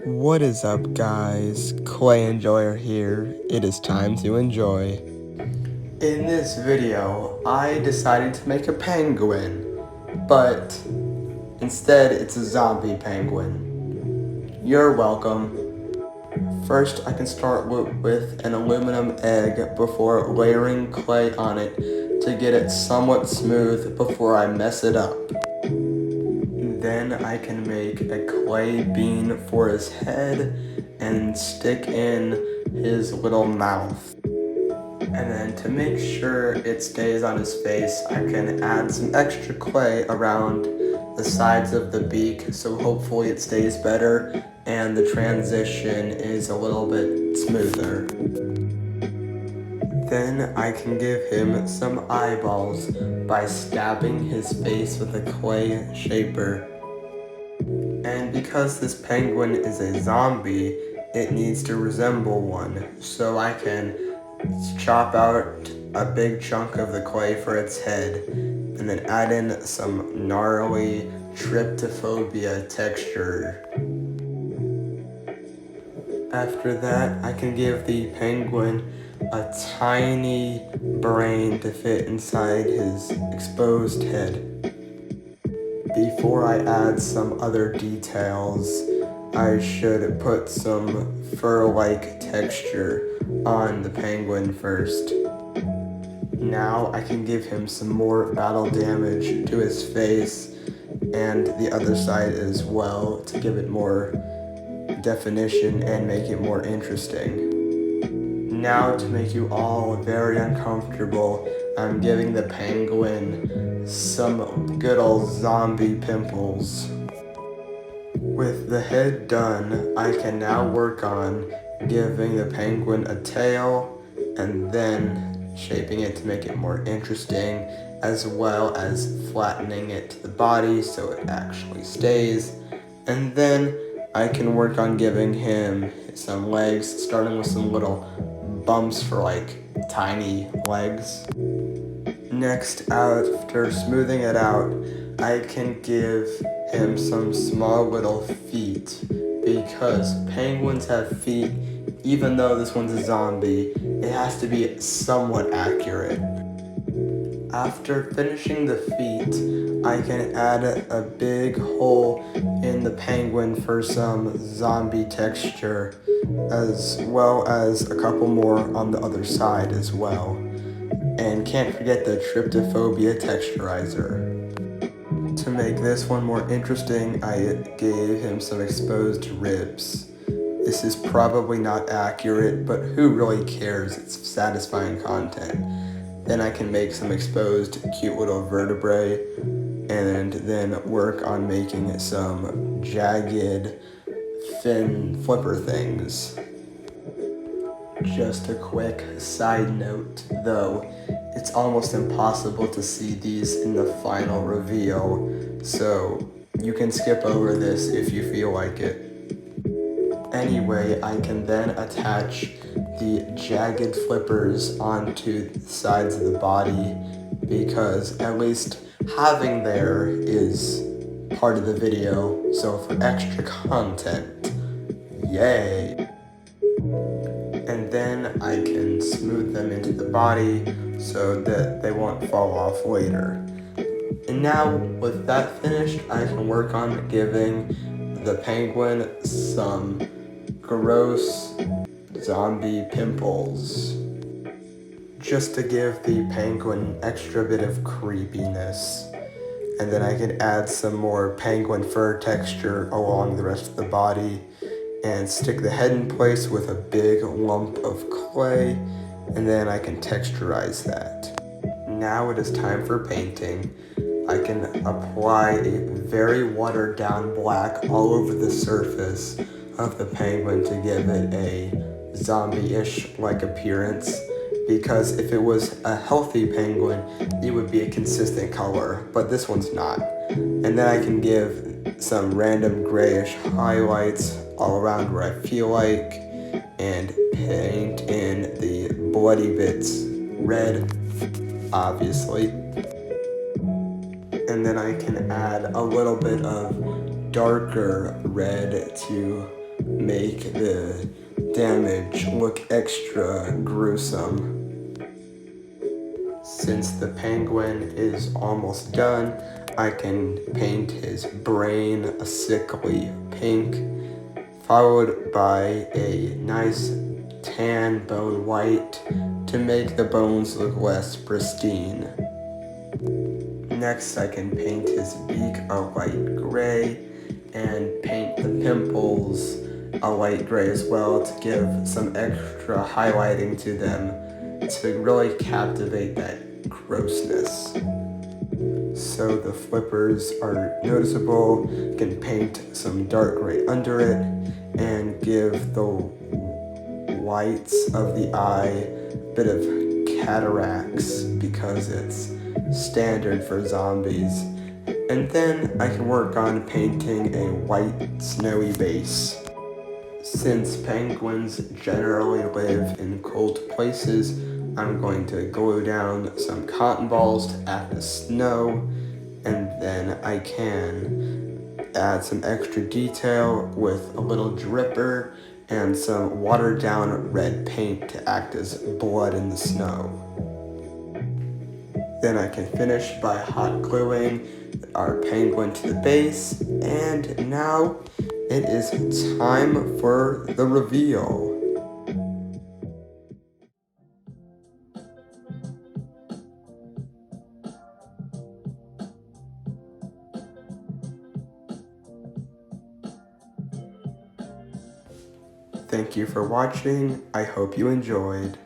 What is up, guys? Clay Enjoyer here. It is time to enjoy. In this video, I decided to make a penguin, but instead it's a zombie penguin. You're welcome. First, I can start with an aluminum egg before layering clay on it to get it somewhat smooth before I mess it up. Then I can make a clay bean for his head and stick in his little mouth. And then to make sure it stays on his face, I can add some extra clay around the sides of the beak so hopefully it stays better and the transition is a little bit smoother. Then I can give him some eyeballs by stabbing his face with a clay shaper. And because this penguin is a zombie, it needs to resemble one, so I can chop out a big chunk of the clay for its head, and then add in some gnarly tryptophobia texture. After that, I can give the penguin a tiny brain to fit inside his exposed head. Before I add some other details, I should put some fur-like texture on the penguin first. Now I can give him some more battle damage to his face and the other side as well to give it more definition and make it more interesting. Now, to make you all very uncomfortable, I'm giving the penguin some good old zombie pimples. With the head done, I can now work on giving the penguin a tail and then shaping it to make it more interesting, as well as flattening it to the body so it actually stays. And then I can work on giving him some legs, starting with some little bumps for like tiny legs. Next, after smoothing it out, I can give him some small little feet, because penguins have feet. Even though this one's a zombie, it has to be somewhat accurate. After finishing the feet, I can add a big hole in the penguin for some zombie texture, as well as a couple more on the other side as well. And can't forget the tryptophobia texturizer. To make this one more interesting, I gave him some exposed ribs. This is probably not accurate, but who really cares? It's satisfying content. Then I can make some exposed cute little vertebrae, and then work on making some jagged fin flipper things. Just a quick side note though, it's almost impossible to see these in the final reveal, so you can skip over this if you feel like it. Anyway, I can then attach the jagged flippers onto the sides of the body, because at least having there is part of the video, so for extra content, yay! And then I can smooth them into the body so that they won't fall off later. And now, with that finished, I can work on giving the penguin some gross zombie pimples, just to give the penguin an extra bit of creepiness. And then I can add some more penguin fur texture along the rest of the body and stick the head in place with a big lump of clay, and then I can texturize that. Now it is time for painting. I can apply a very watered down black all over the surface of the penguin to give it a zombie-ish like appearance, because if it was a healthy penguin, it would be a consistent color, but this one's not. And then I can give some random grayish highlights all around where I feel like, and paint in the bloody bits red, obviously. And then I can add a little bit of darker red to make the damage look extra gruesome. Since the penguin is almost done, I can paint his brain a sickly pink, followed by a nice tan bone white to make the bones look less pristine. Next, I can paint his beak a light gray and paint the pimples a light gray as well to give some extra highlighting to them to really captivate that grossness. So the flippers are noticeable. You can paint some dark gray under it and give the whites of the eye a bit of cataracts because it's standard for zombies. And then I can work on painting a white snowy base. Since penguins generally live in cold places, I'm going to glue down some cotton balls to act as snow, and then I can add some extra detail with a little dripper and some watered down red paint to act as blood in the snow. Then I can finish by hot gluing our penguin to the base, and now it is time for the reveal. Thank you for watching. I hope you enjoyed.